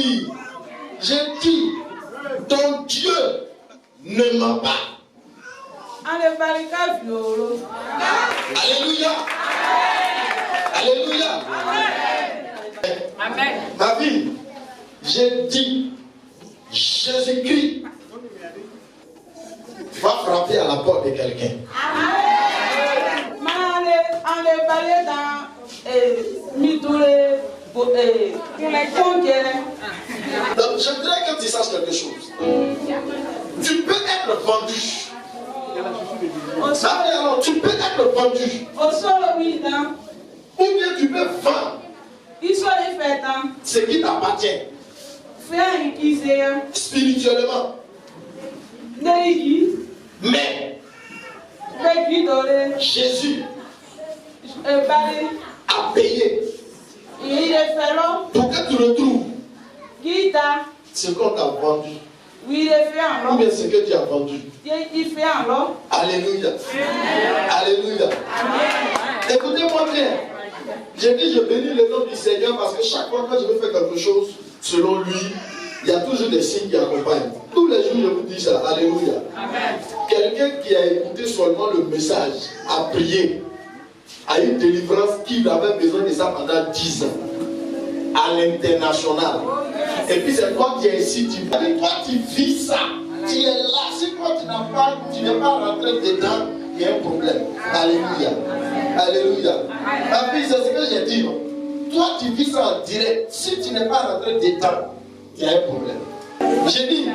fille, j'ai dit, ton Dieu ne ment pas. Alléluia. Alléluia. Amen. Ma fille, j'ai dit, Jésus-Christ va frapper à la porte de quelqu'un. Donc, je voudrais que tu saches quelque chose. Tu peux être vendu. Alors, tu peux être vendu. Ou bien tu peux vendre ce qui t'appartient. Spirituellement. Mais Jésus a payé pour que tu retrouves ce qu'on t'a vendu. Ou bien ce que tu as vendu. Alléluia. Alléluia. Écoutez-moi bien. J'ai dit, je bénis le nom du Seigneur parce que chaque fois que je veux faire quelque chose, selon lui, il y a toujours des signes qui accompagnent. Tous les jours, je vous dis ça. Alléluia. Quelqu'un qui a écouté seulement le message, a prié, a une délivrance qui avait besoin de ça pendant 10 ans. À l'international. Et puis c'est toi qui es ici, toi tu vis ça. Tu es là. Si toi tu n'es pas rentré dedans, il y a un problème. Alléluia. Alléluia. Ma fille, c'est ce que j'ai dit. Toi tu vis ça en direct. Si tu n'es pas rentré dedans, il y a un problème. J'ai dit,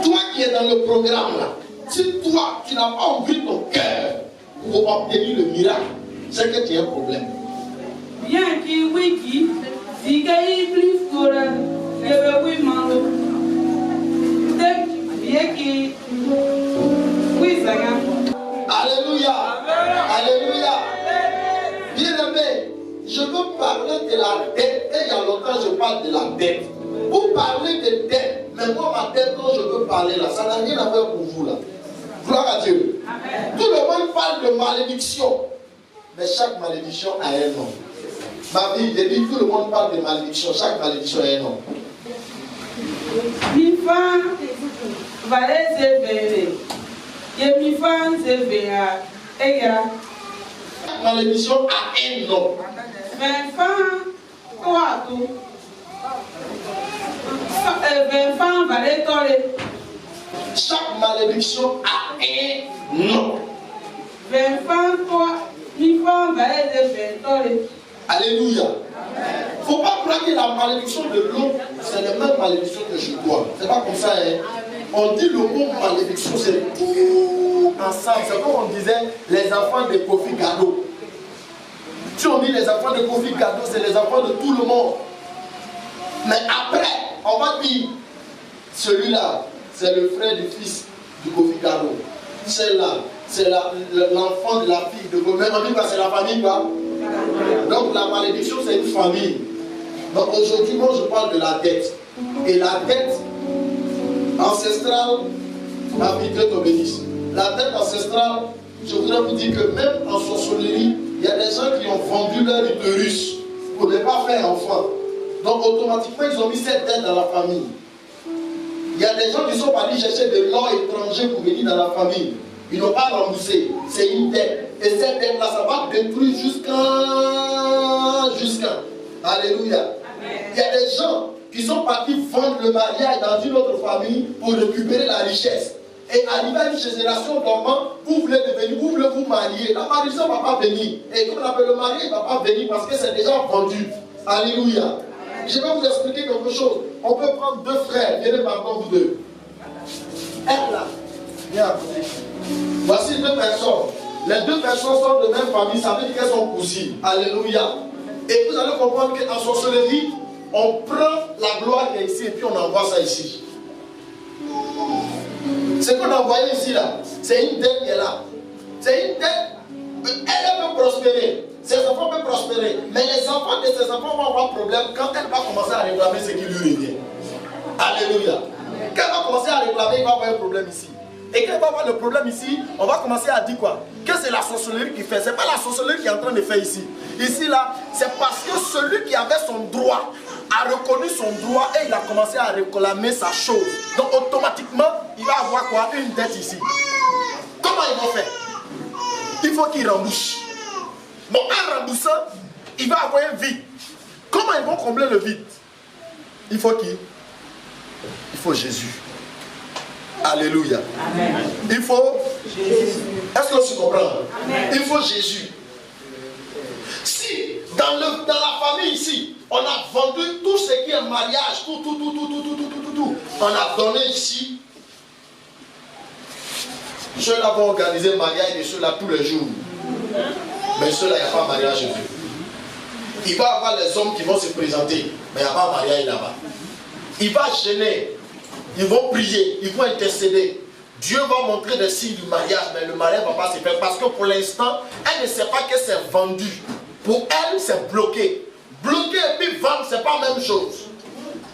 toi qui es dans le programme là, si toi tu n'as pas ouvert ton cœur pour obtenir le miracle, c'est que tu as un problème. Bien qui wiki, si qu'il plus pour le oui malo. Bien qui oui ça. Alléluia. Alléluia. Bien aimé, je veux parler de la dette. Et il y a longtemps je parle de la dette. Vous parlez de dette, mais moi ma dette dont je veux parler là, ça n'a rien à faire pour vous là. Gloire à Dieu. Amen. Tout le monde parle de malédiction, mais chaque malédiction a un nom. Ma vie, j'ai dit, tout le monde parle de malédiction, chaque malédiction a un nom. Chaque malédiction a un nom. Chaque malédiction a un nom. Alléluia. Il ne faut pas croire que la malédiction de l'autre, c'est la même malédiction que je dois. C'est pas comme ça. Hein? On dit le mot malédiction, c'est tout ensemble. C'est comme on disait les enfants de Kofi Gado. Si on dit les enfants de Kofi Gado, c'est les enfants de tout le monde. Mais après, on va dire, celui-là, c'est le frère du fils du Kofi Gado. Celle-là, c'est l'enfant de la fille de Kofi. On dit que c'est la famille, quoi. Donc la malédiction, c'est une famille. Donc aujourd'hui, moi, je parle de la dette. Et la dette ancestrale, ma vie, Dieu te bénisse. La dette ancestrale, je voudrais vous dire que même en sorcellerie, il y a des gens qui ont vendu leur utérus pour ne pas faire enfant. Donc automatiquement, ils ont mis cette dette dans la famille. Il y a des gens qui sont partis chercher de l'or étranger pour venir dans la famille. Ils n'ont pas remboursé. C'est une dette. Et cette dette-là, ça va détruire jusqu'à. Alléluia. Amen. Il y a des gens qui sont partis vendre le mariage dans une autre famille pour récupérer la richesse. Et arrivé à une génération dormante, vous voulez devenir, vous voulez vous marier. La malédiction ne va pas venir. Et comme on appelle le mari, il ne va pas venir parce que c'est déjà vendu. Alléluia. Amen. Je vais vous expliquer quelque chose. On peut prendre deux frères. Venez maintenant vous deux. Elle là. Viens à côté. Voici deux personnes. Les deux personnes sont de même famille, ça veut dire qu'elles sont cousines. Alléluia. Et vous allez comprendre qu'en sorcellerie, on prend la gloire qui est ici et puis on envoie ça ici. Ce qu'on a envoyé ici là, c'est une dette qui est là. C'est une dette. Elle peut prospérer. Ses enfants peuvent prospérer. Mais les enfants de ses enfants vont avoir problème quand elle va commencer à réclamer ce qui lui revient. Alléluia. Quand elle va commencer à réclamer, il va avoir un problème ici. Et quand il va avoir le problème ici, on va commencer à dire quoi? Que c'est la sorcellerie qui fait. Ce n'est pas la sorcellerie qui est en train de faire ici. Ici, là, c'est parce que celui qui avait son droit a reconnu son droit et il a commencé à réclamer sa chose. Donc automatiquement, il va avoir quoi? Une dette ici. Comment ils vont faire? Il faut qu'il rembourse. Bon, en remboursant, il va avoir un vide. Comment ils vont combler le vide? Il faut qui? Il faut Jésus. Alléluia. Amen. Il faut Jésus. Est-ce que tu comprends? Amen. Il faut Jésus. Si dans la famille ici, on a vendu tout ce qui est mariage, tout, on a donné ici. Ceux-là vont organiser le mariage de ceux-là tous les jours. Mais ceux-là, il n'y a pas de mariage chez eux. Il va y avoir les hommes qui vont se présenter, mais il n'y a pas de mariage là-bas. Il va gêner, ils vont prier, ils vont intercéder. Dieu va montrer des signes du mariage, mais le mariage ne va pas se faire parce que pour l'instant, elle ne sait pas que c'est vendu. Pour elle, c'est bloqué. Bloqué et puis vendre, ce n'est pas la même chose.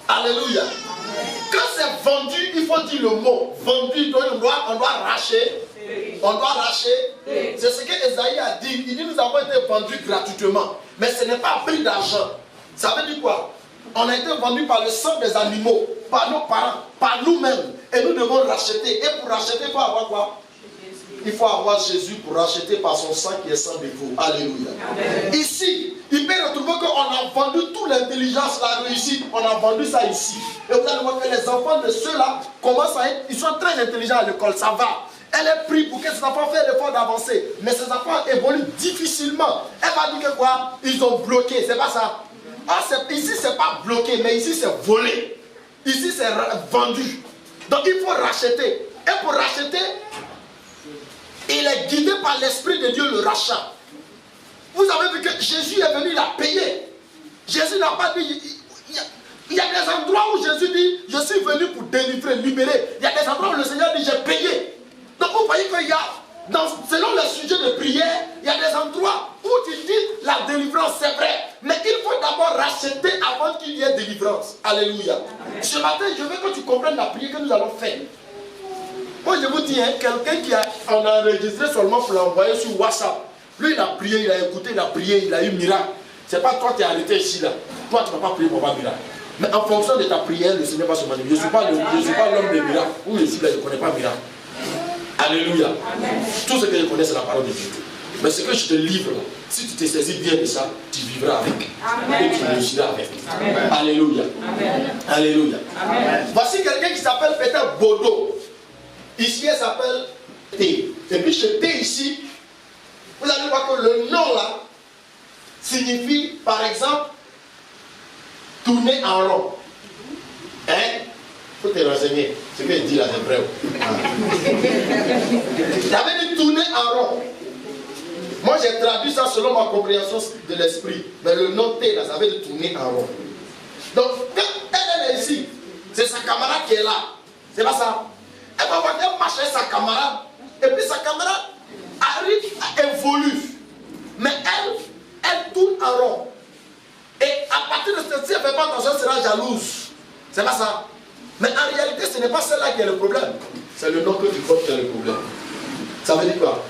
Alléluia. Quand c'est vendu, il faut dire le mot. Vendu, donc on doit racheter. On doit racheter. C'est ce que Esaïe a dit. Il dit nous avons été vendus gratuitement. Mais ce n'est pas prix d'argent. Ça veut dire quoi? On a été vendus par le sang des animaux, par nos parents, par nous-mêmes. Et nous devons racheter. Et pour racheter, il faut avoir quoi? Il faut avoir Jésus pour racheter par son sang qui est sans défaut. Alléluia. Amen. Ici, il peut retrouver qu'on a vendu toute l'intelligence, la réussite. On a vendu ça ici. Et vous allez voir que les enfants de ceux-là commencent à être, ils sont très intelligents à l'école, ça va. Elle est prise pour que ses enfants fassent l'effort d'avancer. Mais ces enfants évoluent difficilement. Elle va dire que quoi? Ils ont bloqué, c'est pas ça. Ah, ici, c'est pas bloqué, mais ici, c'est volé. Ici, c'est vendu. Donc, il faut racheter. Et pour racheter, il est guidé par l'Esprit de Dieu, le rachat. Vous avez vu que Jésus est venu, il a payé. Jésus n'a pas dit... Il y a des endroits où Jésus dit, je suis venu pour délivrer, libérer. Il y a des endroits où le Seigneur dit, j'ai payé. Donc vous voyez qu'il y a, selon le sujet de prière, il y a des endroits où tu dis, la délivrance, c'est vrai. Mais il faut d'abord racheter avant qu'il y ait délivrance. Alléluia. Amen. Ce matin, je veux que tu comprennes la prière que nous allons faire. Moi, je vous dis, hein, quelqu'un qui a enregistré seulement pour l'envoyer sur WhatsApp. Lui, il a prié, il a écouté, il a prié, il a eu miracle. Ce n'est pas toi qui es arrêté ici, là. Toi, tu ne vas pas prier pour avoir miracle. Mais en fonction de ta prière, le Seigneur va se manifester. Je ne suis pas l'homme des miracles. Ou ici, là, je ne connais pas miracle. Alléluia. Amen. Tout ce que je connais, c'est la parole de Dieu. Mais ce que je te livre, là, si tu te saisis bien de ça, tu vivras avec. Amen. Et tu réussiras avec. Amen. Alléluia. Amen. Alléluia. Amen. Voici quelqu'un qui s'appelle peut-être Bodo. Ici, elle s'appelle T. Et puis chez T ici, vous allez voir que le nom là signifie, par exemple, tourner en rond. Hein? Il faut te renseigner. Ce que je dis là, c'est vrai. J'avais dit tourner en rond. Moi, j'ai traduit ça selon ma compréhension de l'esprit. Mais le nom T là, ça veut dire tourner en rond. Donc, quand elle est ici, c'est sa camarade qui est là. C'est pas ça. Elle va voir qu'elle marche avec sa camarade. Et puis sa camarade arrive à évoluer. Mais elle tourne en rond. Et à partir de ce si elle ne fait pas attention, elle sera jalouse. C'est pas ça. Mais en réalité, ce n'est pas celle-là qui est le problème. C'est le nom que tu portes qui est le problème. Ça veut dire quoi?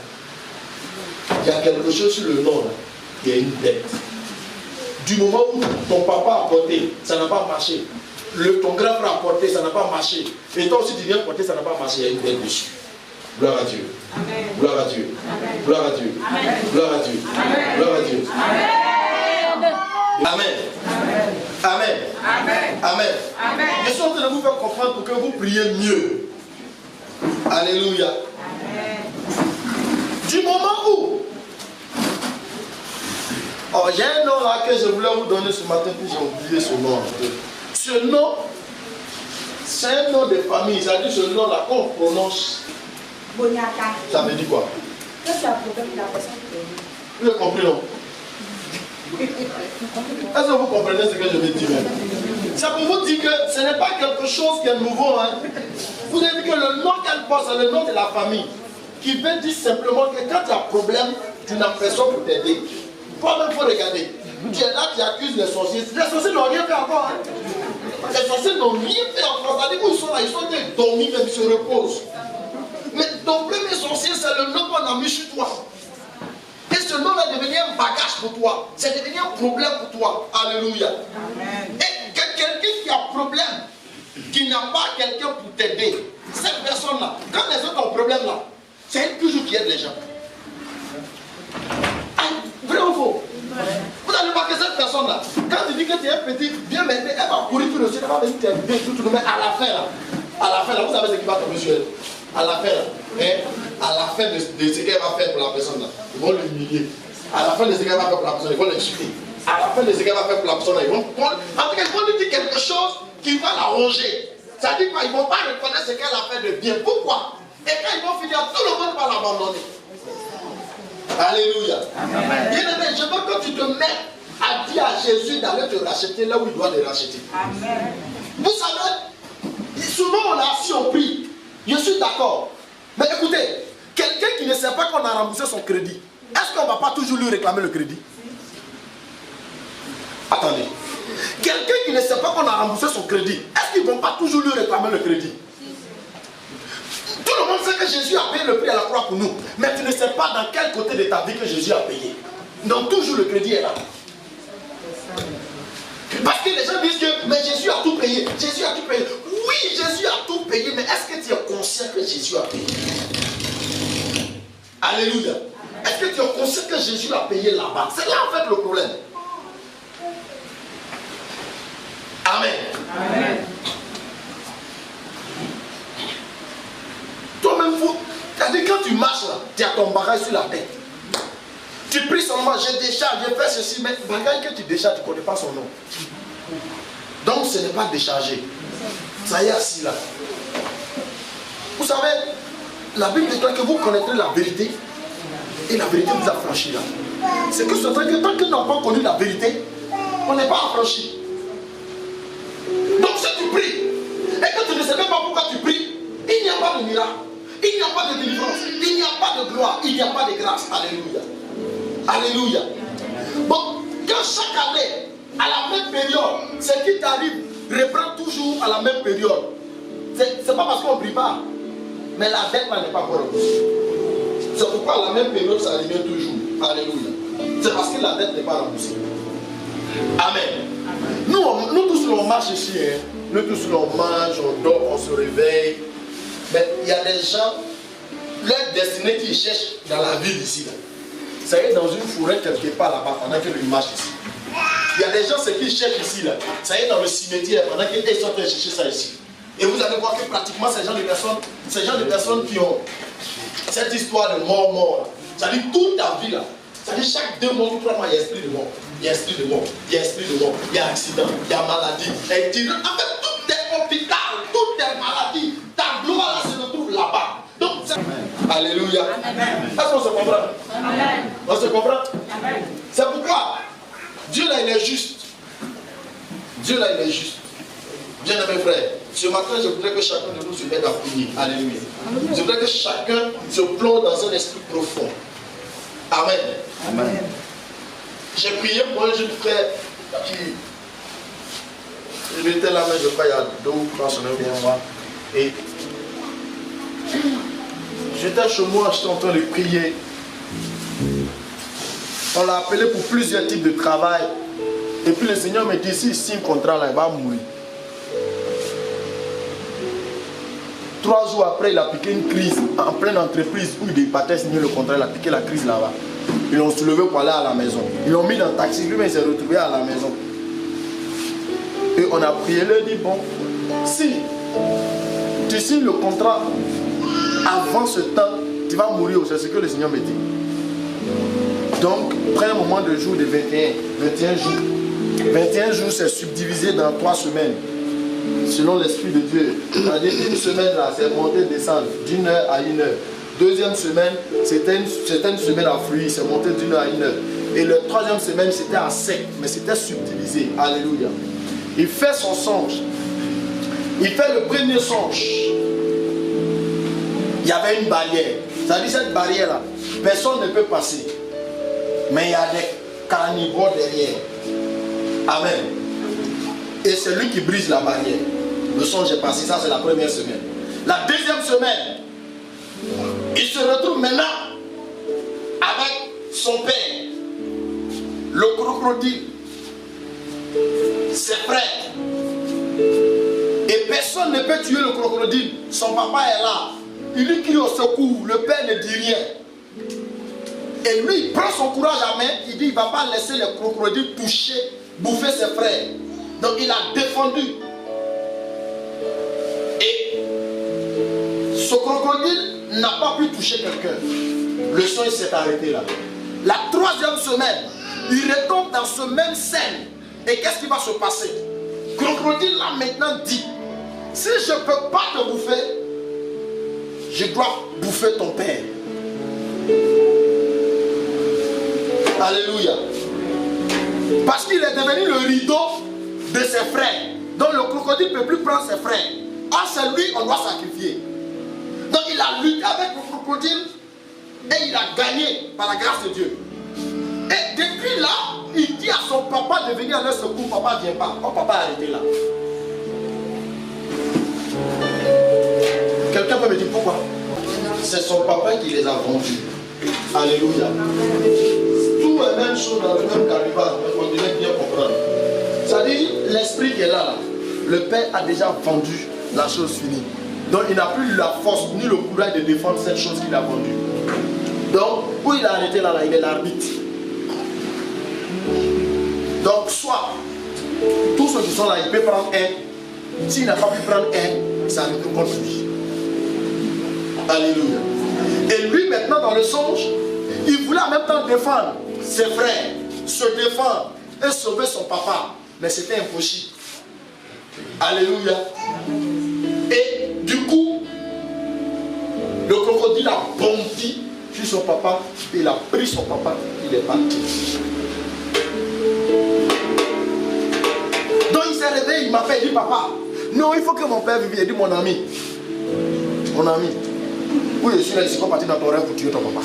Il y a quelque chose sur le nom là, qui est une dette. Du moment où ton papa a porté, ça n'a pas marché. Ton grand frère a porté, ça n'a pas marché. Et toi aussi tu viens porter, ça n'a pas marché. Il y a une dette dessus. Gloire à Dieu. Amen. Gloire à Dieu. Amen. Gloire à Dieu. Amen. Gloire à Dieu. Amen. Gloire à Dieu. Amen. Amen. Amen. Amen. Amen. Amen. Je suis en train de vous faire comprendre pour que vous priez mieux. Alléluia. Amen. Du moment où j'ai un nom là que je voulais vous donner ce matin, puis j'ai oublié ce nom. Ce nom, c'est un nom de famille. Ça veut dire ce nom là qu'on prononce. Ça veut dire quoi? Vous avez compris, non? Est-ce que vous comprenez ce que je veux dire? Ça pour vous dire que ce n'est pas quelque chose qui est nouveau. Hein? Vous avez vu que le nom qu'elle porte, c'est le nom de la famille. Qui veut dire simplement que quand tu as un problème, tu n'as personne pour t'aider. Toi-même, il faut regarder. Tu es là, tu accuses les sorciers. Les sorciers n'ont rien fait encore. Hein? Les sorciers n'ont rien fait encore. C'est-à-dire qu'ils sont là, ils sont dormis, même ils se reposent. Mais ton premier sorcier, c'est le nom qu'on a mis sur toi. Et ce nom est devenu un bagage pour toi. C'est devenu un problème pour toi. Alléluia. Amen. Et problème, qu'il n'y a pas quelqu'un pour t'aider, cette personne-là, quand les autres ont problème là, c'est elle toujours qui aide les gens. Ah, vrai ou faux? Vous n'allez pas que cette personne-là, quand tu dis que tu es petit, bien m'aider, elle va courir tout le ciel, elle va venir t'aider tout le monde, à la fin là, vous savez ce qui va tomber sur elle. À la fin là, à la fin de ce qu'elle va faire pour la personne là, ils vont l'humilier. À la fin de ce qu'elle va faire pour la personne, ils vont l'insulter. À la fin de ce qu'elle va faire pour la personne, ils vont lui dire quelque chose qui va la ronger. Ça dit quoi? Ils ne vont pas reconnaître ce qu'elle a fait de bien. Pourquoi? Et quand ils vont finir, tout le monde va l'abandonner. Alléluia. Bien-aimé, je veux que tu te mettes à dire à Jésus d'aller te racheter là où il doit les racheter. Amen. Vous savez, souvent on a assis au prix. Je suis d'accord. Mais écoutez, quelqu'un qui ne sait pas qu'on a remboursé son crédit, est-ce qu'on ne va pas toujours lui réclamer le crédit? Attendez. Quelqu'un qui ne sait pas qu'on a remboursé son crédit, est-ce qu'ils ne vont pas toujours lui réclamer le crédit? Tout le monde sait que Jésus a payé le prix à la croix pour nous. Mais tu ne sais pas dans quel côté de ta vie que Jésus a payé. Donc toujours le crédit est là. Parce que les gens disent que mais Jésus a tout payé. Jésus a tout payé. Oui, Jésus a tout payé, mais est-ce que tu es conscient que Jésus a payé? Alléluia. Est-ce que tu es conscient que Jésus a payé là-bas? C'est là en fait le problème. Amen. Amen. Toi-même, c'est-à-dire quand tu marches là, tu as ton bagage sur la tête. Tu pries seulement, je décharge, je fais ceci, mais le bagage que tu décharges, tu ne connais pas son nom. Donc ce n'est pas déchargé. Ça y est assis là. Vous savez, la Bible dit que vous connaîtrez la vérité et la vérité vous affranchit là. C'est que ce fait que tant qu'ils n'ont pas connu la vérité, on n'est pas affranchi. Donc si tu pries et que tu ne sais même pas pourquoi tu pries, il n'y a pas de miracle, il n'y a pas de délivrance, il n'y a pas de gloire, il n'y a pas de grâce. Alléluia. Alléluia. Bon, quand chaque année, à la même période, ce qui t'arrive reprend toujours à la même période. C'est pas parce qu'on ne prie pas, mais la dette n'est pas encore remboursée. C'est pourquoi à la même période, ça revient toujours. Alléluia. C'est parce que la dette n'est pas remboursée. Amen. Nous tous, on marche ici. Hein. Nous tous, on mange, on dort, on se réveille. Mais il y a des gens, leur destinée qu'ils cherchent dans la ville ici. Là. Ça y est dans une forêt quelque part là-bas pendant qu'ils marchent ici. Il y a des gens, ce qu'ils cherchent ici, là, ça y est dans le cimetière pendant qu'ils sont en train de chercher ça ici. Et vous allez voir que pratiquement ces gens de personnes qui ont cette histoire de mort, ça dit toute ta vie là, ça dit chaque 2 mois ou 3 mois, il y a esprit de mort, il y a esprit de mort, il y a esprit de mort, il y a accident, il y a maladie. Et en fait, toutes tes hôpitaux, toutes tes maladies, ta gloire là, se retrouve là-bas. Donc, alléluia. Est-ce qu'on se comprend? Amen. On se comprend? Amen. C'est pourquoi Dieu là, il est juste. Dieu là, il est juste. Bien aimé frère, ce matin, je voudrais que chacun de nous se mette à prier. Alléluia. Je voudrais que chacun se plonge dans un esprit profond. Amen. Amen. J'ai prié pour un jeune frère qui il était là, mais je crois il y a 2 ou 3 semaines bien moi. Et j'étais chez moi, j'étais en train de prier. On l'a appelé pour plusieurs types de travail. Et puis le Seigneur me dit, s'il signe un contrat là, il va mourir. 3 jours après, il a piqué une crise en pleine entreprise où il partait signer le contrat, il a piqué la crise là-bas. Ils l'ont soulevé pour aller à la maison. Ils l'ont mis dans le taxi, lui-même il s'est retrouvé à la maison. Et on a prié, il a dit, bon, si tu signes le contrat avant ce temps, tu vas mourir, c'est ce que le Seigneur me dit. Donc, prends un moment de jour de 21 jours. 21 jours, c'est subdivisé dans 3 semaines. Selon l'Esprit de Dieu. C'est-à-dire une semaine là, c'est monté descendre d'1 heure à 1 heure. Deuxième semaine, c'était une semaine à fruits, c'est monté d'1 heure à 1 heure. Et la 3e semaine, c'était à sec, mais c'était subdivisé. Alléluia. Il fait son songe. Il fait le premier songe. Il y avait une barrière. C'est-à-dire cette barrière là, personne ne peut passer. Mais il y a des carnivores derrière. Amen. Et c'est lui qui brise la barrière. Le songe est passé, ça c'est la première semaine. La 2e semaine, il se retrouve maintenant avec son père, le crocodile, ses frères. personne ne peut tuer le crocodile. Son papa est là. Il lui crie au secours. Le père ne dit rien. Et lui, il prend son courage à main. Il dit, il ne va pas laisser le crocodile toucher, bouffer ses frères. Donc il a défendu. Et ce crocodile n'a pas pu toucher quelqu'un. Le sang s'est arrêté là. La troisième semaine, il retombe dans ce même scène. Et qu'est-ce qui va se passer? Le crocodile là maintenant dit, si je ne peux pas te bouffer, je dois bouffer ton père. Alléluia. Parce qu'il est devenu le rideau de ses frères. Donc le crocodile ne peut plus prendre ses frères. Ah, c'est lui on doit sacrifier. Donc il a lutté avec le crocodile et il a gagné par la grâce de Dieu. Et depuis là, il dit à son papa de venir à leur secours. Papa ne vient pas. Oh, papa a arrêté là. Quelqu'un peut me dire pourquoi? C'est son papa qui les a vendus. Alléluia. Tout est même chose dans le même calibre. On devait bien comprendre. C'est-à-dire, l'esprit qui est là, le père a déjà vendu la chose finie. Donc il n'a plus la force ni le courage de défendre cette chose qu'il a vendue. Donc, où il a arrêté là, il est l'arbitre. Donc, soit, tous ceux qui sont là, il peut prendre un. S'il n'a pas pu prendre un, ça retourne contre lui. Alléluia. Et lui, maintenant, dans le songe, il voulait en même temps défendre ses frères, se défendre et sauver son papa. Mais c'était impossible. Alléluia. Et du coup, le crocodile a bondi sur son papa. Il a pris son papa. Il est parti. Donc il s'est réveillé, il m'a fait, il dit papa, non, il faut que mon père vive. Il dit mon ami. Mon ami. Oui, je suis là, je suis parti dans ton rêve pour tuer ton papa.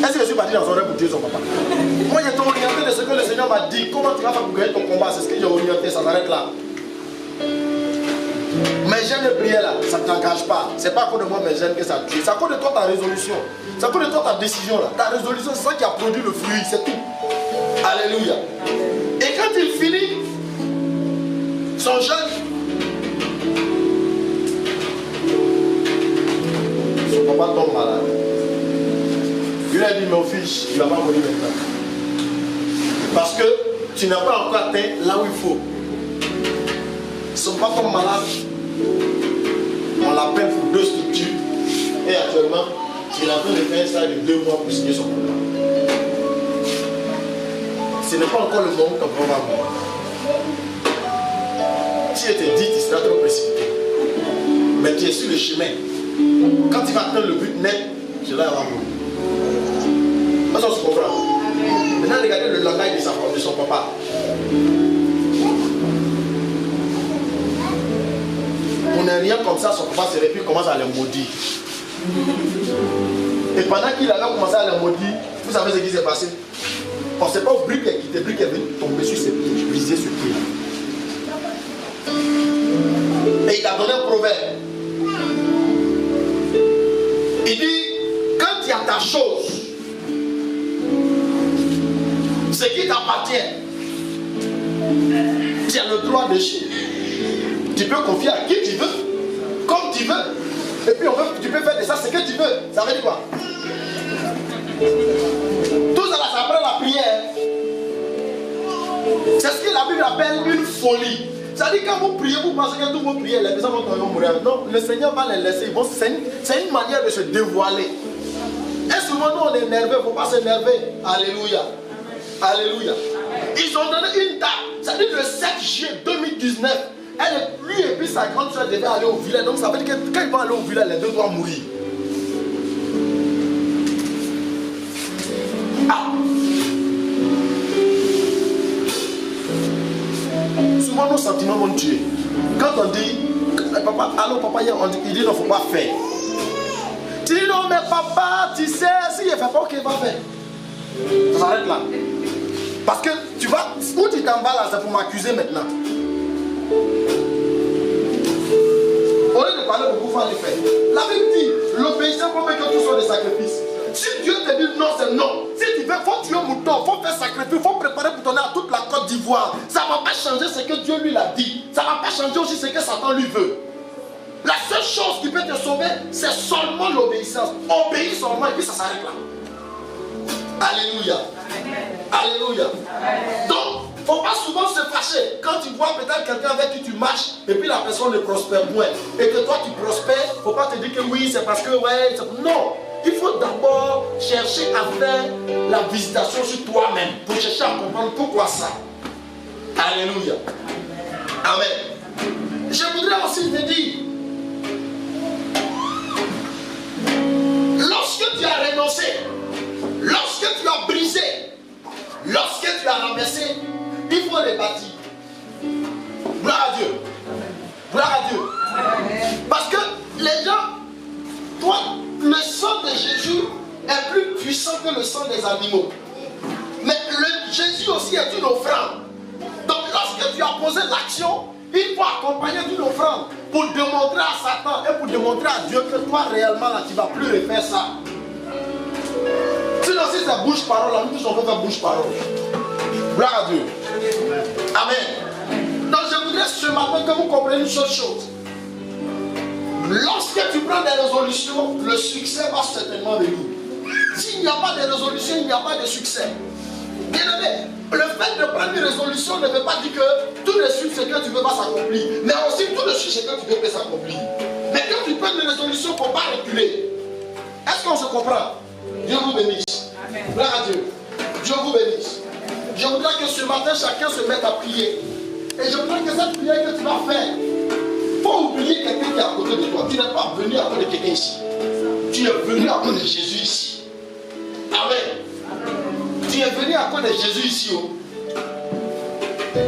Est-ce que je suis parti dans son rêve pour tuer son papa? Moi, j'ai orienté de ce que le Seigneur m'a dit. Comment tu vas faire pour gagner ton combat? C'est ce que j'ai orienté, ça s'arrête là. Mais jeûne et prière là, ça ne t'engage pas. C'est pas à cause de moi mes jeûnes que ça tue. C'est à cause de toi ta résolution. C'est à cause de toi ta décision là. Ta résolution, c'est ça qui a produit le fruit, c'est tout. Alléluia. Et quand il finit son jeûne, son papa tombe malade. Il lui a dit, mon fils, il ne va pas mourir maintenant. Parce que tu n'as pas encore atteint là où il faut. Son papa tombe malade. On l'appelle pour 2 structures. Et actuellement, il est en train de faire un stage de 2 mois pour signer son contrat. Ce n'est pas encore le moment où ton papa va mourir. Si je te dis, tu seras trop précipité. Mais tu es sur le chemin. Quand tu vas atteindre le but net, cela va mourir. Ça, on se comprend. Maintenant, regardez le langage de son papa. On n'est rien comme ça, son papa se répugne, commence à les maudire. Et pendant qu'il avait commencé à les maudire, vous savez ce qui s'est passé? On ne sait pas où Brick est quitté, Brick est venu tomber sur ses pieds, briser ce pied. Et il a donné un proverbe. Il dit, quand il y a ta chose, ce qui t'appartient, tu as le droit de chier. Tu peux confier à qui tu veux, comme tu veux. Et puis tu peux faire de ça ce que tu veux. Ça veut dire quoi? Tout ça là, ça prend la prière. C'est ce que la Bible appelle une folie. C'est-à-dire quand vous priez, vous pensez que toutes vos prières, les personnes vont mourir. Non, le Seigneur va les laisser. C'est une manière de se dévoiler. Et souvent nous on est énervé, il ne faut pas s'énerver. Alléluia. Alléluia. Ils ont donné une date. C'est-à-dire le 7 juillet 2019. Lui et puis sa grande soeur devaient aller au village. Donc ça veut dire que quand ils vont aller au village, les deux doivent mourir. Ah. Souvent nos sentiments vont tuer. Quand on dit, papa, allô papa, il dit non, il ne faut pas faire. Tu dis non mais papa, tu sais, s'il ne fait pas, ok, va faire. Ça s'arrête là. Parce que tu vas, où tu t'en vas là, c'est pour m'accuser maintenant. Au lieu de parler beaucoup, il faut aller faire. La Bible dit, l'obéissance pour que tout soit des sacrifices. Si Dieu te dit non, c'est non. Si tu veux, il faut tuer un mouton, il faut faire sacrifice, il faut préparer pour donner à toute la Côte d'Ivoire. Ça ne va pas changer ce que Dieu lui a dit. ça ne va pas changer aussi ce que Satan lui veut. La seule chose qui peut te sauver, c'est seulement l'obéissance. Obéis seulement et puis ça s'arrête là. Alléluia. Alléluia. Donc, il ne faut pas souvent se fâcher. Quand tu vois peut-être quelqu'un avec qui tu marches et puis la personne ne prospère moins et que toi tu prospères, il ne faut pas te dire que oui, c'est parce que ouais. Non. Il faut d'abord chercher à faire la visitation sur toi-même pour chercher à comprendre pourquoi ça. Alléluia. Amen. Je voudrais aussi te dire, lorsque tu as renoncé, lorsque tu as brisé, lorsque tu as renversé, il faut rebâtir. Gloire à Dieu. Gloire à Dieu. Parce que les gens, toi, le sang de Jésus est plus puissant que le sang des animaux. Mais Jésus aussi est une offrande. Donc lorsque tu as posé l'action, il faut accompagner d'une offrande pour démontrer à Satan et pour démontrer à Dieu que toi réellement là tu ne vas plus refaire ça. Sinon si c'est bouche-parole, là nous tous on peut faire bouche-parole. Gloire à Dieu. Amen. Donc je voudrais ce matin que vous compreniez une seule chose. Lorsque tu prends des résolutions, le succès va certainement venir. S'il n'y a pas de résolution, il n'y a pas de succès. Bien aimé, le fait de prendre une résolution ne veut pas dire que tout de suite ce que tu veux va s'accomplir. Mais aussi tout de suite ce que tu veux peut s'accomplir. Mais quand tu prends une résolution, il ne faut pas reculer. Est-ce qu'on se comprend? Dieu vous bénisse. Gloire à Dieu. Dieu vous bénisse. Je voudrais que ce matin chacun se mette à prier. Et je voudrais que cette prière que tu vas faire, il faut oublier quelqu'un qui est à côté de toi. Tu n'es pas venu à cause de quelqu'un ici. Tu es venu à cause de Jésus ici. Amen. Tu es venu à cause de Jésus ici. Oh.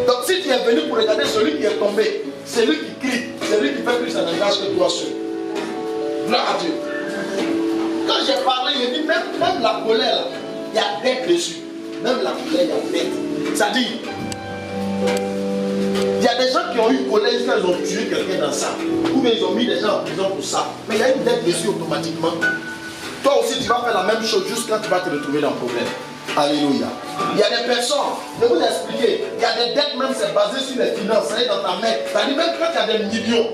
Donc si tu es venu pour regarder celui qui est tombé, celui qui crie, celui qui fait plus un langage que toi seul. Gloire à Dieu. Quand j'ai parlé, j'ai dit même la colère, là, il y a bête dessus. Même la colère, il y a bête. Ça dit, il y a des gens qui ont eu colère quand ils ont tué quelqu'un dans ça. Ou bien ils ont mis des gens en prison pour ça. Mais il y a une dette dessus automatiquement. Toi aussi, tu vas faire la même chose juste quand tu vas te retrouver dans le problème. Alléluia. Il y a des personnes, je vais vous expliquer, il y a des dettes même, c'est basé sur les finances, ça est dans ta main. C'est-à-dire même quand tu as des millions,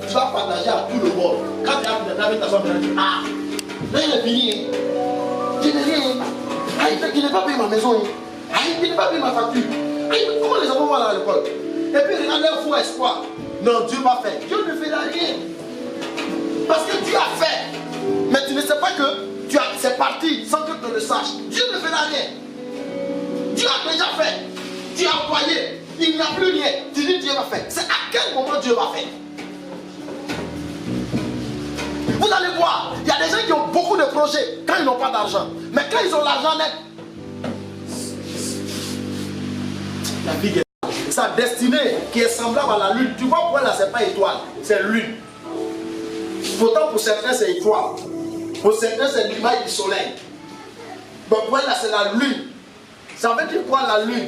tu vas partager à tout le monde. Quand tu as avec ta femme, tu dis, ah, là il est fini. Je n'ai rien. Ah, il n'est pas payé ma maison. Ah, il n'est pas payé ma facture. Ah, comment les enfants vont aller à l'école? Et puis regarde leur faux espoir. Non, Dieu va faire. Dieu ne fera rien. Parce que Dieu a fait. Mais tu ne sais pas que c'est parti sans que tu le saches. Dieu ne fera rien. Dieu a déjà fait. Dieu a envoyé. Il n'y a plus rien. Tu dis Dieu va faire. C'est à quel moment Dieu va faire? Vous allez voir, il y a des gens qui ont beaucoup de projets quand ils n'ont pas d'argent. Mais quand ils ont l'argent net, la vie est sa destinée qui est semblable à la lune. Tu vois pourquoi là c'est pas étoile, c'est lune. Pourtant pour certains c'est étoile. Pour certains c'est l'image du soleil. Donc pour là c'est la lune. Ça veut dire quoi la lune?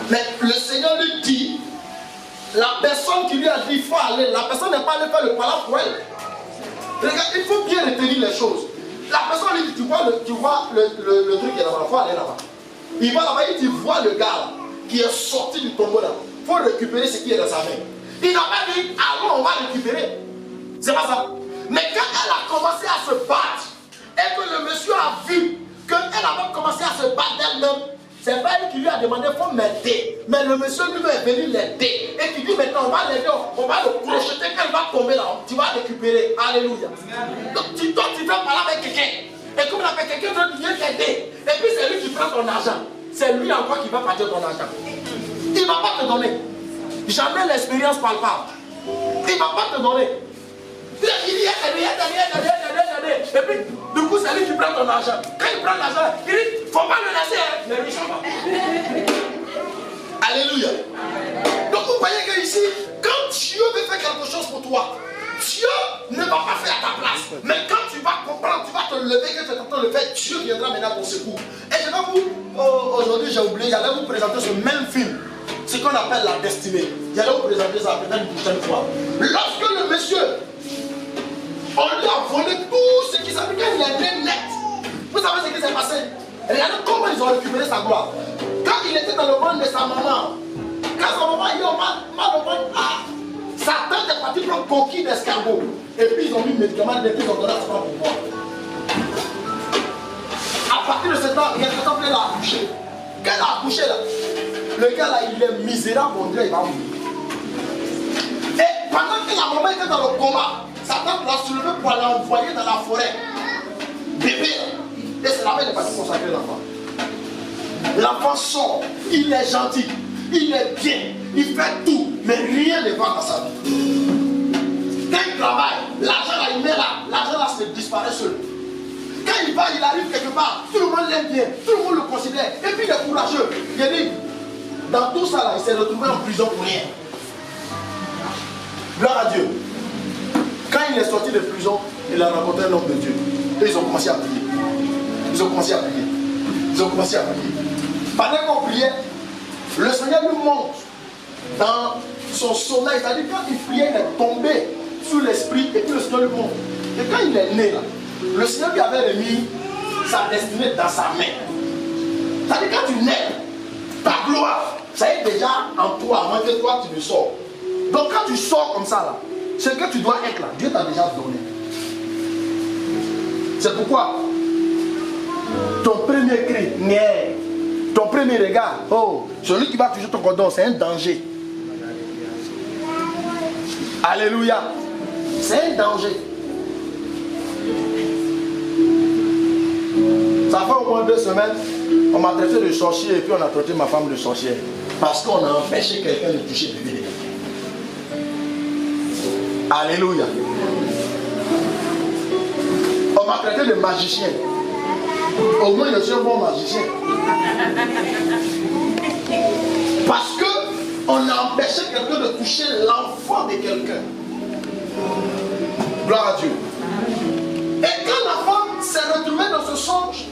Mais le Seigneur lui dit, la personne qui lui a dit il faut aller, la personne n'est pas allée faire le palace pour elle. Regarde, il faut bien retenir les choses. La personne lui dit, tu vois le truc qui est là-bas, il faut aller là-bas. Il va là-bas, il dit, vois le gars là, qui est sorti du tombeau là. Il faut récupérer ce qui est dans sa main. Il n'a pas dit, allons, on va récupérer. C'est pas ça. Mais quand elle a commencé à se battre, et que le monsieur a vu qu'elle avait commencé à se battre d'elle-même, c'est pas elle qui lui a demandé, il faut m'aider. Mais le monsieur lui est venu l'aider. Et qui dit, maintenant on va l'aider, on va le crocheter, quand elle va tomber là, tu vas récupérer. Alléluia. Donc tu fais parler avec quelqu'un. Et comme il a fait quelqu'un d'autre qui vient t'aider. Et puis c'est lui qui prend ton argent. C'est lui encore qui va partir ton argent. Il ne va pas te donner. Jamais l'expérience palpable. Il ne va pas te donner. Il dit, et puis, du coup, c'est lui qui prend ton argent. Quand il prend l'argent, il dit, il ne faut pas le laisser. Mais lui, ça va. Alléluia. Donc, vous voyez qu'ici, quand Dieu veut faire quelque chose pour toi, Dieu ne va pas faire à ta place. Mais quand tu vas comprendre, tu vas te lever, que tu es en train de le faire, Dieu viendra maintenant à ton secours. Et je vais vous, aujourd'hui j'ai oublié, j'allais vous présenter ce même film. Ce qu'on appelle la destinée. J'allais vous présenter ça peut-être une prochaine fois. Lorsque le monsieur, on lui a volé tout ce qui s'appelle, il a été net. Vous savez ce qui s'est passé? Regardez comment ils ont récupéré sa gloire. Quand il était dans le ventre de sa maman, quand sa maman travailler, on m'a demandé. Satan est parti prendre coquille d'escargot. Et puis ils ont mis le médicament, et puis ils ont donné à Satan pour moi. À partir de ce temps, il y a quelqu'un qui l'a accouché. Quand il a accouché là, le gars là, il est misérable, on dirait il va mourir. Et pendant que la maman était dans le coma, Satan l'a soulevé pour l'envoyer dans la forêt. Bébé. Et c'est là-bas qu'il est parti consacrer l'enfant. L'enfant sort, il est gentil, il est bien, il fait tout, mais rien ne va dans sa vie. Quand il travaille, l'argent là, il met là, l'argent là se disparaît seul. Quand il va, il arrive quelque part, tout le monde l'aime bien, tout le monde le considère, et puis il est courageux. Il dit, dans tout ça là, il s'est retrouvé en prison pour rien. Gloire à Dieu. Quand il est sorti de prison, il a rencontré un homme de Dieu. Et ils ont commencé à prier. Ils ont commencé à prier. Ils ont commencé à prier. Pendant qu'on priait, le Seigneur lui montre dans son sommeil, c'est-à-dire quand il priait, il est tombé sous l'esprit et puis le Seigneur lui montre. Et quand il est né là, le Seigneur lui avait remis sa destinée dans sa main. C'est-à-dire quand tu nais, ta gloire, ça est déjà en toi avant que toi tu le sors. Donc quand tu sors comme ça là, ce que tu dois être là, Dieu t'a déjà donné. C'est pourquoi ton premier cri, ton premier regard, oh, celui qui va toucher ton cordon, c'est un danger. Alléluia. C'est un danger. Ça fait au moins 2 semaines, on m'a traité de sorcier et puis on a traité ma femme de sorcière. Parce qu'on a empêché quelqu'un de toucher le bébé. Alléluia. On m'a traité de magicien. Au moins, je suis un bon magicien. Parce qu'on a empêché quelqu'un de toucher l'enfant de quelqu'un. Gloire à Dieu. Et quand la femme s'est retrouvée dans ce songe,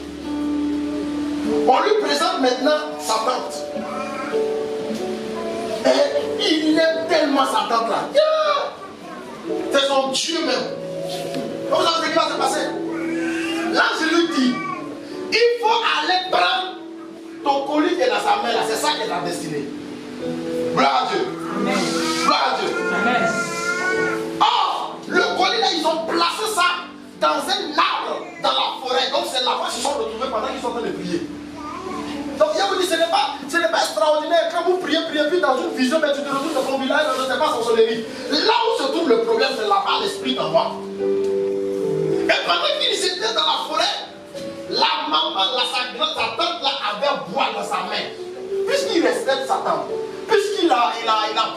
on lui présente maintenant sa tante. Et il aime tellement sa tante là. C'est son Dieu même. Vous savez ce qui va se passer? Là, je lui dis, il faut aller prendre ton colis qui est dans sa main là. C'est ça qui est ta destinée. Gloire à Dieu. Amen. Gloire à Dieu. Amen. Or, le colis là, ils ont placé ça dans un arbre dans la forêt. Donc c'est là-bas qu'ils se sont retrouvés pendant qu'ils sont en train de prier. Donc je vous dis, ce n'est pas extraordinaire. Quand vous priez, puis dans une vision, mais tu te retrouves dans ton village, je ne sais pas son soleil. Là où se trouve le problème, c'est là-bas l'esprit d'envoi. Et pendant qu'ils étaient dans la forêt, la maman, sa tante là, avait un bois dans sa main. Puisqu'il respecte sa tante, puisqu'il a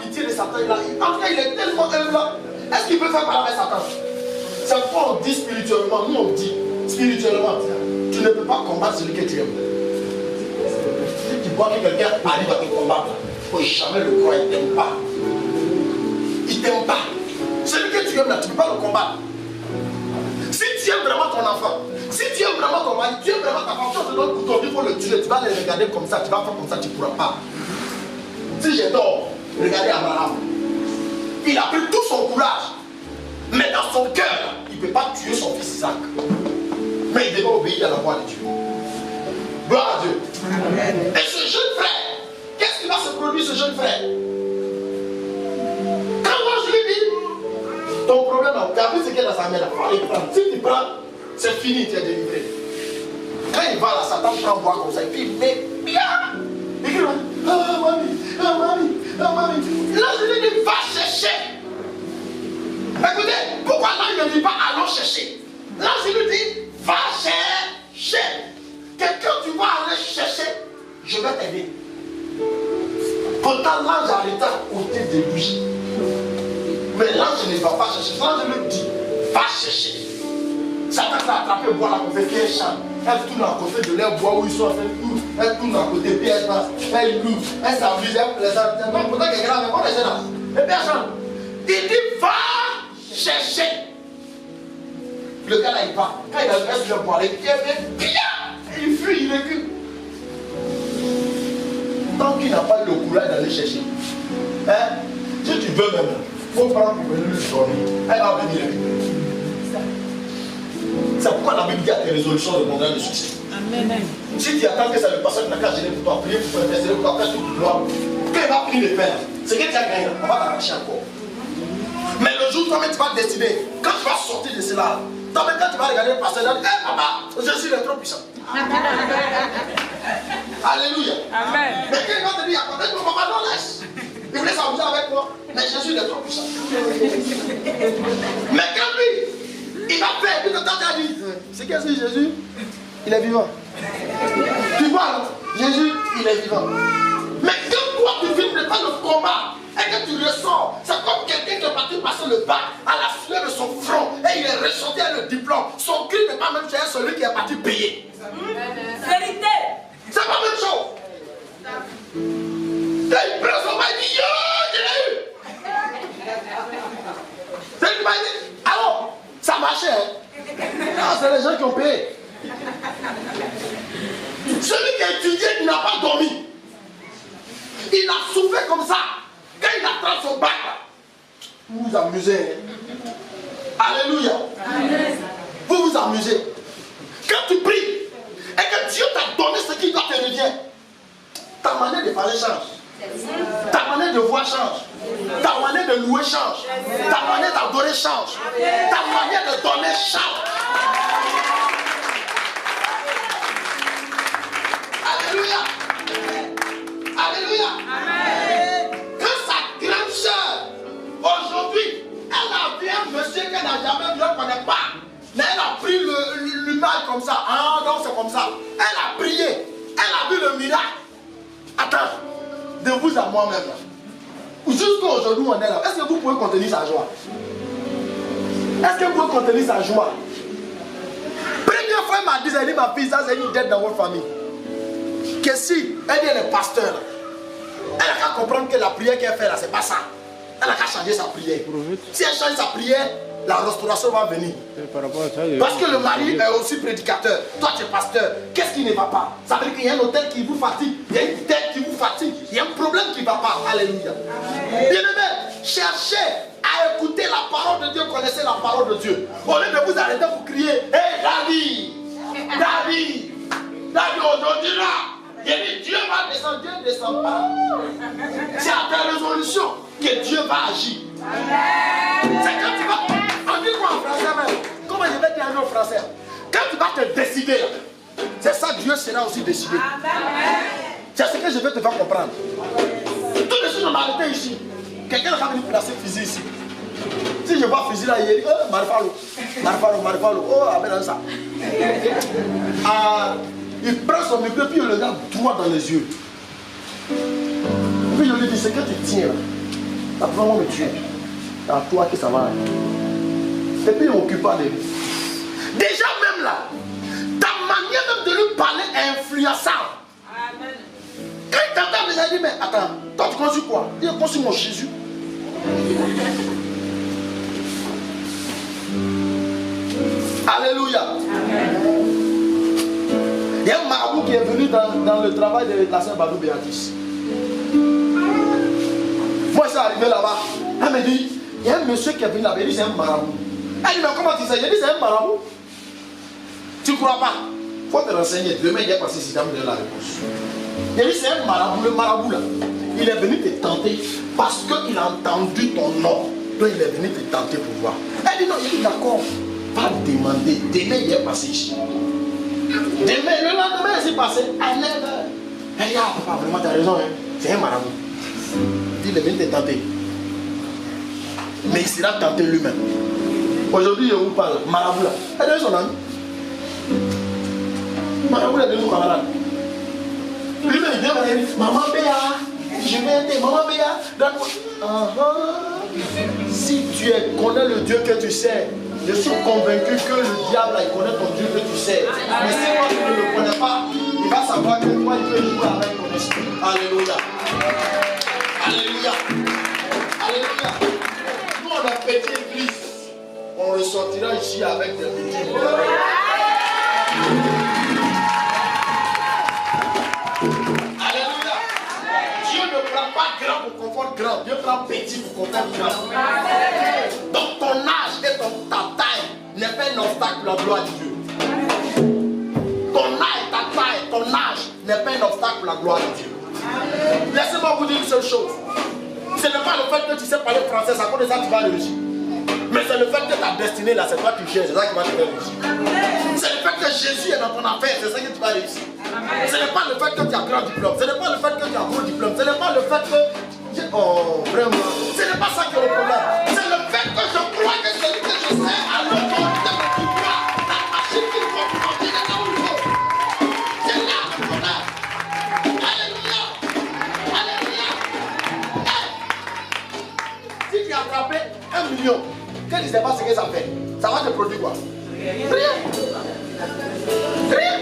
pitié de sa tante, en tout cas il est tellement humble. Est-ce qu'il peut faire parler avec sa tante? C'est pourquoi on dit spirituellement, nous on dit spirituellement, tu ne peux pas combattre celui que tu aimes. Si tu vois que quelqu'un arrive à te combattre, il ne faut jamais le croire, il ne t'aime pas. Il ne t'aime pas. Celui que tu aimes là, tu ne peux pas le combattre. Si tu aimes vraiment ton enfant, si tu aimes vraiment ton mari, tu aimes vraiment ta femme, tu te donnes couteau, il faut le tuer, tu vas les regarder comme ça, tu vas faire comme ça, tu ne pourras pas. Si j'ai tort, regardez Abraham. Il a pris tout son courage, mais dans son cœur, il ne peut pas tuer son fils Isaac. Mais il devait obéir à la voix de Dieu. Gloire à Dieu. Amen. Et ce jeune frère, qu'est-ce qui va se produire, ce jeune frère? Quand moi je lui dis, ton problème, tu as vu ce qu'il y a dans sa main là, si tu prends, c'est fini, tu es délivré. Quand il va là, Satan prend bois comme ça, et puis il met bien. Il dit, mamie. Là je lui dis, va chercher. Écoutez, pourquoi là il ne dit pas allons chercher? Là je lui dis, va chercher. Quelqu'un tu vas aller chercher, je vais t'aider. Pourtant l'ange arrêta à côté de lui. Mais l'ange ne va pas chercher. L'ange lui dit, va chercher. Satan l'a attrapé le bois là qu'on fait qu'un champ. Elle tourne à côté de leur bois où ils sont en train de tout. Elle tourne à côté, puis elle passe, elle loue, elle s'amuse, elle plaisante. Donc pourtant quelqu'un avait pas laissé là. Et puis elle chante. Il dit, va chercher. Le gars là il part. Quand il a le bois, il fuit, il recule. Tant qu'il n'a pas le courage d'aller chercher. Hein? Si tu veux même, il faut prendre pour venir lui dormir. Elle va venir. C'est pourquoi la Bible dit à tes résolutions de demander le succès. Amen. Si tu attends que ça ne passe, tu n'as qu'à gêner pour toi, prier pour toi, intercéder pour toi, faire tout pour toi. Quand il va prendre le père, c'est que tu as gagné, on va t'arracher encore. Mais le jour où tu vas décider, quand tu vas sortir de cela, quand tu vas regarder le pasteur, tu vas dire, hé papa, Jésus est trop puissant. Alléluia. Amen. Mais quand il va te dire, peut-être que papa non laisse. Il voulait s'amuser avec moi, mais Jésus est trop puissant. Mais quand lui, il va faire, puis le temps t'a dit, c'est qu'est-ce que Jésus? Il est vivant. Tu vois, Jésus, il est vivant. Mais quand toi tu filmes le temps de combat et que tu ressens, c'est comme quelqu'un qui est parti passer le bac à la sueur de son front et il est ressorti avec le diplôme. Son cri n'est pas même cher celui qui est parti payer. Vérité. C'est pas la même chose. Et il prend son bail et dit, yo, je l'ai eu. C'est lui qui m'a dit, alors, ça marchait. Hein? Non, c'est les gens qui ont payé. Celui qui a étudié, qui n'a pas dormi. Il a souffert comme ça. Quand il attrape son bac, vous vous amusez. Alléluia. Amen. Vous vous amusez. Quand tu pries et que Dieu t'a donné ce qui doit te revient, ta manière de parler change. Ta manière de voir change. Ta manière de louer change. Ta manière d'adorer change. Ta manière de donner change. Alléluia. Alléluia. Amen. Quand sa grande sœur, aujourd'hui, elle a vu un monsieur qu'elle n'a jamais vu, elle ne connaît pas. Mais elle a pris l'image comme ça. Ah non, c'est comme ça. Elle a prié. Elle a vu le miracle. Attends, de vous à moi-même. Jusqu'à aujourd'hui, on est là. Est-ce que vous pouvez contenir sa joie? Est-ce que vous pouvez contenir sa joie? Première fois, elle m'a dit, ma fille, ça c'est une dette dans votre famille. Que si elle est pasteur, elle a qu'à comprendre que la prière qu'elle fait là, c'est pas ça. Elle a qu'à changer sa prière. Si elle change sa prière, la restauration va venir. Parce que le mari est aussi prédicateur. Toi, tu es pasteur. Qu'est-ce qui ne va pas? Ça veut dire qu'il y a un hôtel qui vous fatigue. Il y a une tête qui vous fatigue. Il y a un problème qui ne va pas. Alléluia. Bien-aimé, cherchez à écouter la parole de Dieu. Connaissez la parole de Dieu. Au lieu de vous arrêter pour crier, hé David, David, David, aujourd'hui là. Dieu va descendre, Dieu ne descend pas. C'est à ta résolution que Dieu va agir. C'est quand tu vas. On dit quoi en français même? Comment je vais dire en français? Quand tu vas te décider, c'est ça que Dieu sera aussi décidé. C'est ce que je vais te faire comprendre. Tout de suite, on m'a arrêté ici. Quelqu'un va venir placer fusil ici. Si je vois fusil là, il dit, oh, Marfalo, oh, amène ça. Il prend son micro puis il le regarde droit dans les yeux. Puis je lui dis, c'est que tu tiens là. Ça peut vraiment me tuer. C'est à toi que ça va aller. Et puis il ne m'occupe pas de lui. Déjà même là, ta manière même de lui parler est influençable. Amen. Quand il t'entend déjà, il dit, mais attends, toi tu conçus quoi? Il a conçu mon Jésus. Alléluia. Amen. Il y a un marabout qui est venu dans le travail de la sœur Badou Béatrice. Moi, je suis arrivé là-bas. Elle me dit, il y a un monsieur qui est venu là-bas, il dit c'est un marabout. Elle dit, mais comment tu sais? Je dis c'est un marabout. Tu ne crois pas? Il faut te renseigner. Demain, il est passé si tu as donné la réponse. Il dit c'est un marabout. Le marabout là, il est venu te tenter parce qu'il a entendu ton nom. Donc il est venu te tenter pour voir. Elle dit non, il dit d'accord. Va demander. Demain, il est passé ici. Demain, le lendemain, il s'est passé à 9h. Elle dit, ah papa, vraiment, tu as raison, hein? C'est un marabout. Il est venu te tenter. Mais il sera tenté lui-même. Aujourd'hui, je vous parle, marabout là. Elle est son ami. Marabout est devenu camarade. Lui-même, il vient me dire, maman Béa, je vais aider, maman Béa, donne-moi. Si tu connais le Dieu que tu sais, je suis convaincu que le diable, il connaît ton Dieu que tu sais. Mais si moi, tu ne le connais pas, il va savoir que toi, il peut jouer avec ton esprit. Alléluia. Alléluia. Alléluia. Nous, on a pété l'église. On ressortira ici avec des petits. Alléluia. Dieu ne prend pas grand pour confondre grand. Dieu prend petit pour confondre grand. Donc ton âge et ta taille n'est pas un obstacle pour la gloire de Dieu. Ton âge, ta taille, ton âge n'est pas un obstacle pour la gloire de Dieu. Laissez-moi vous dire une seule chose. parler français, c'est à cause de ça que tu vas réussir. Mais c'est le fait que ta destinée là, c'est toi qui cherches, c'est ça qui va te faire réussir. C'est le fait que Jésus est dans ton affaire, c'est ça que tu vas réussir. Ce n'est pas le fait que tu as grand diplôme, ce n'est pas le fait que tu as gros diplôme, ce n'est pas le fait que... Oh, vraiment, ce n'est pas ça qui est le problème. C'est le fait que je crois que celui que je sais a l'autorité de pouvoir, la machine qu'il faut pour emmener là où il faut. C'est là le problème. Alléluia. Alléluia. Si tu as attrapé 1 million, que tu ne sais pas ce que ça fait, ça va te produire quoi? Rien. Rien.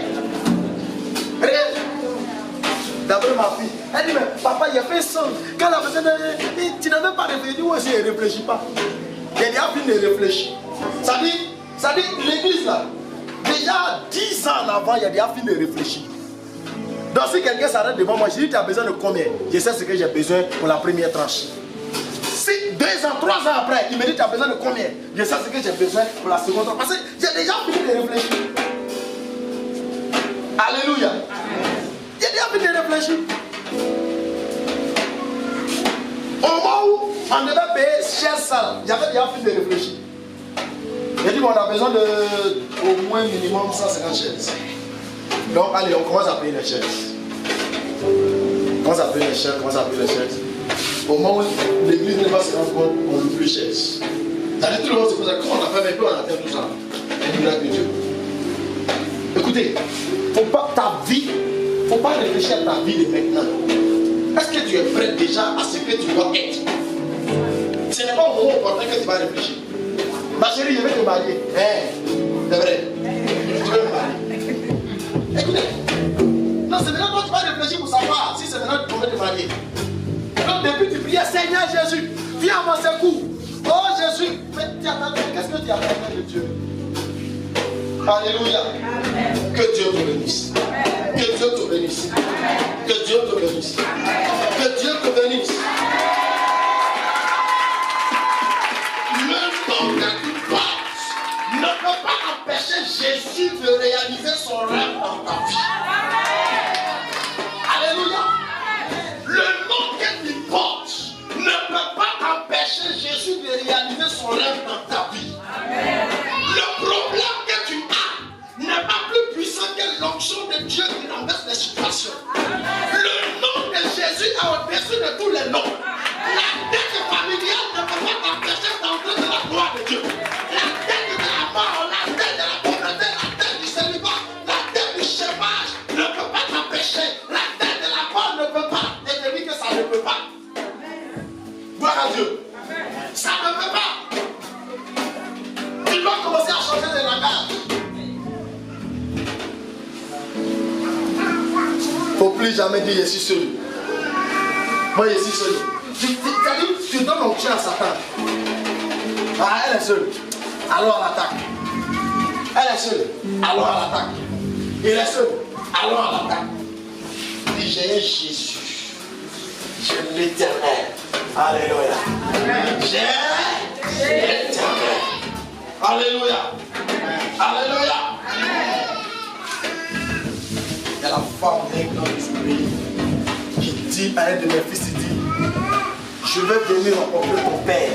Rien. D'après ma fille, elle dit, mais papa, il a fait 100. Quand elle a besoin de... Tu n'avais pas réfléchi, moi aussi, elle ne réfléchit pas. Elle a fini de réfléchir. Ça dit, l'église là, déjà 10 ans en avant, il a déjà fini de réfléchir. Donc si quelqu'un s'arrête devant moi, je dis, tu as besoin de combien? Je sais ce que j'ai besoin pour la première tranche. Si 2 ans, 3 ans après, il me dit, tu as besoin de combien? Je sais ce que j'ai besoin pour la seconde tranche. Parce que j'ai déjà fini de réfléchir. Alléluia. J'ai déjà fini de réfléchir. Au moment où on devait payer cher ça, j'avais déjà fini de réfléchir. J'ai dit, bon, on a besoin de au moins minimum 150 chaises. Donc, allez, on commence à payer les chaises. On commence à payer les chaises, Au moment où l'église n'est pas se rendre compte, on loue plus les chaises. C'est-à-dire, tout le monde se pose la question, on a fait, mais puis on a fait tout ça. Et du grâce de Dieu. Écoutez, faut pas ta vie. Il ne faut pas réfléchir à ta vie de maintenant. Est-ce que tu es prêt déjà à ce que tu dois être? Ce n'est pas au moment opportun que tu vas réfléchir. Ma chérie, je vais te marier. C'est vrai. Tu veux me marier? Écoutez. Non, c'est maintenant que tu vas réfléchir pour savoir si c'est maintenant que tu vas te marier. Donc depuis tu priais, Seigneur Jésus, viens à mon secours. Oh Jésus, mais qu'est-ce que tu as fait de Dieu? Alléluia. Amen. Que Dieu te bénisse. Amen. Que Dieu te bénisse. Amen. Que Dieu te bénisse. Amen. Que Dieu te bénisse. Le temps que tu passes ne peut pas empêcher Jésus de réaliser son rêve dans ta vie. Alléluia. Le nom que tu portes ne peut pas empêcher Jésus de réaliser son rêve dans ta vie. Amen. Le problème que tu as n'est pas plus puissant que l'onction de Dieu qui renverse les situations. Le nom de Jésus est au-dessus de tous les noms. La dette familiale ne peut pas t'empêcher d'entrer dans la gloire de Dieu. La dette de la mort, la dette de la pauvreté, la dette du célibat, la dette du chômage ne peut pas t'empêcher. La dette de la mort ne peut pas. Et je dis que ça ne peut pas. Gloire à Dieu. Ça ne peut pas. Tu dois commencer à changer de langage. Faut plus jamais dire je suis seul. Moi je suis seul. Tu donnes l'onction à Satan. Ah, elle est seule. Alors à l'attaque. Elle est seule. Alors à l'attaque. Il est seul. Alors à l'attaque. Dis j'ai Jésus. J'ai l'Éternel. Alléluia. J'ai l'Éternel. Alléluia. Alléluia. Il y a la femme nègre dans l'esprit qui dit à un de mes fils, il dit, je vais venir rencontrer ton père.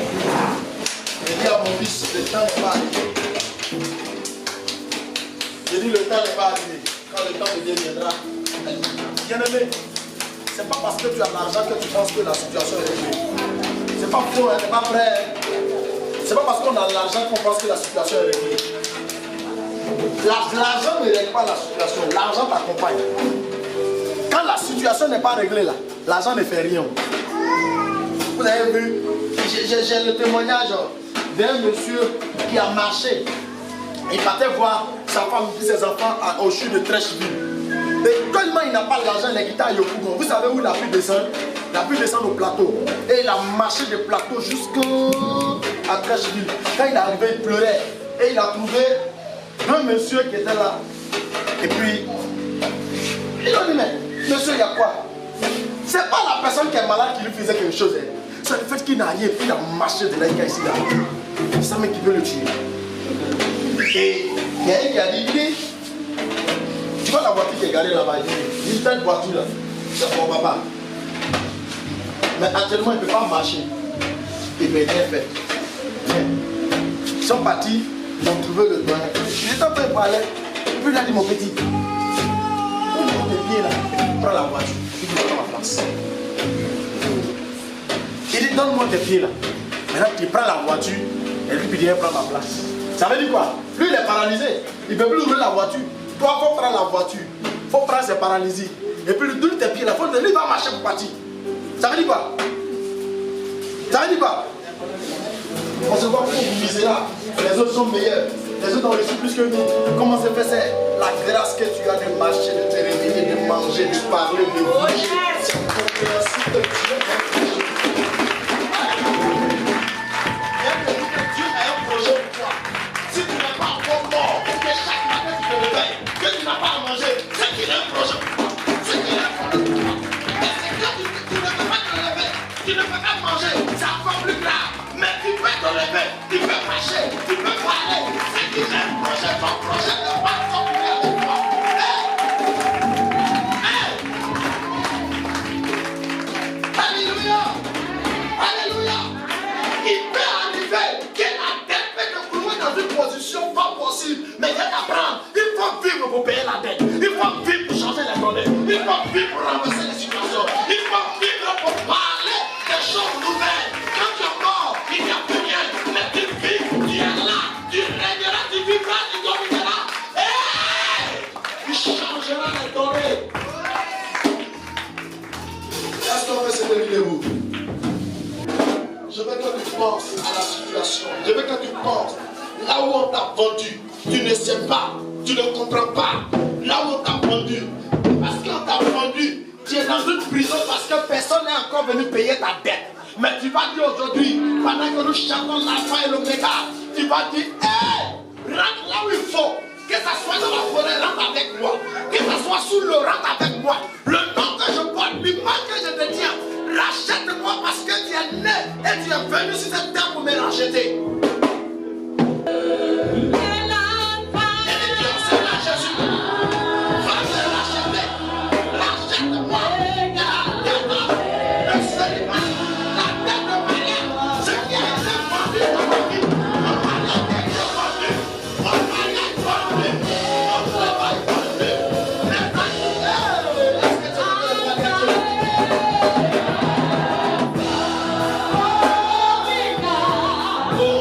Il dit à mon fils, le temps n'est pas arrivé. Je dis, le temps n'est pas arrivé. Quand le temps de Dieu viendra, bien aimé, c'est pas parce que tu as l'argent que tu penses que la situation est réglée. C'est pas faux, c'est pas vrai. C'est pas parce qu'on a l'argent qu'on pense que la situation est réglée. L'argent ne règle pas la situation, l'argent t'accompagne. Quand la situation n'est pas réglée là, l'argent ne fait rien. Vous avez vu, j'ai le témoignage d'un monsieur qui a marché. Il partait voir sa femme et ses enfants au CHU de Trècheville. Et tellement il n'a pas l'argent, il est quitté à Yopougon. Vous savez où il a pu descendre? Il a pu descendre au plateau. Et il a marché du plateau jusqu'à Trècheville. Quand il est arrivé, il pleurait. Et il a trouvé un monsieur qui était là. Et puis, il a dit, mais monsieur, il y a quoi? C'est pas la personne qui est malade qui lui faisait quelque chose. C'est le fait qu'il n'a rien. Puis il a marché de là, il a ici là. C'est ça, mais qui veut le tuer. Et il y a un qui a dit, tu vois la voiture qui est garée là-bas, il dit, cette voiture là, c'est pour papa. Mais actuellement, il ne peut pas marcher. Et bien, rien fait. Ils sont partis, ils ont trouvé le doigt. J'étais en train de parler. Puis il a dit, mon petit, ouvre tes pieds là, prends la voiture. Il dit, prends ma place. Il dit, donne-moi tes pieds là. Maintenant, tu prends la voiture et lui, il dit, prends ma place. Ça veut dire quoi? Lui, il est paralysé. Il ne peut plus ouvrir la voiture. Toi, il faut prendre la voiture. Il faut prendre ses paralysies. Et puis, lui, donne tes pieds là. Lui, il va marcher pour partir. Ça veut dire quoi? Ça veut dire quoi? On se voit pour vous miser là. Les autres sont meilleurs. Les autres ont reçu plus que nous. Comment c'est fait? C'est la grâce que tu as de marcher, de te réveiller, de manger, de parler, de bouger. C'est une compréhension de Dieu. Dieu a un projet pour toi. Si tu n'es pas encore mort, que chaque matin tu te réveilles, que tu n'as pas à manger, c'est qu'il a un projet pour toi. C'est qu'il a un projet pour toi. Mais c'est que tu ne peux pas te lever, tu ne peux pas manger, c'est encore plus grave. Mais tu peux te lever, tu peux marcher, tu peux parler. C'est qu'il a un projet, ton projet ne va pas continuer avec toi. Alléluia! Alléluia! Il peut arriver que la dette peut te trouver dans une position pas possible. Mais viens d'apprendre, il faut vivre pour payer la dette. Il faut vivre pour changer les données. Il faut vivre pour renverser les situations. Il faut vivre pour parler des choses nouvelles. Quand tu es mort, il n'y a plus rien. Mais tu vis, tu es là, tu régneras, tu vivras, tu domineras. Tu changeras les données. Est-ce qu'on peut se terminer vous? Je veux que tu penses à la situation. Je veux que tu penses là où on t'a vendu. Tu ne sais pas, tu ne comprends pas. Là où on t'a vendu. Parce qu'on t'a vendu, tu es dans une prison parce que personne n'est encore venu payer ta dette. Mais tu vas dire aujourd'hui, pendant que nous chantons l'alpha et l'oméga, tu vas dire, hey, rentre là où il faut. Que ça soit dans la forêt, rentre avec moi. Que ça soit sous l'eau, rentre avec moi. Le nom que je porte, l'image que je te tiens, rachète-moi parce que tu es né et tu es venu sur cette terre pour me racheter. Oh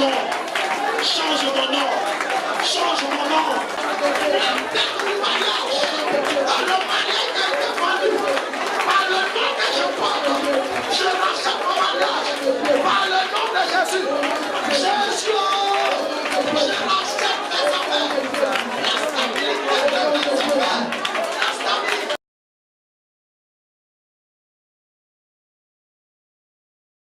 nom. Change mon nom. Change mon nom.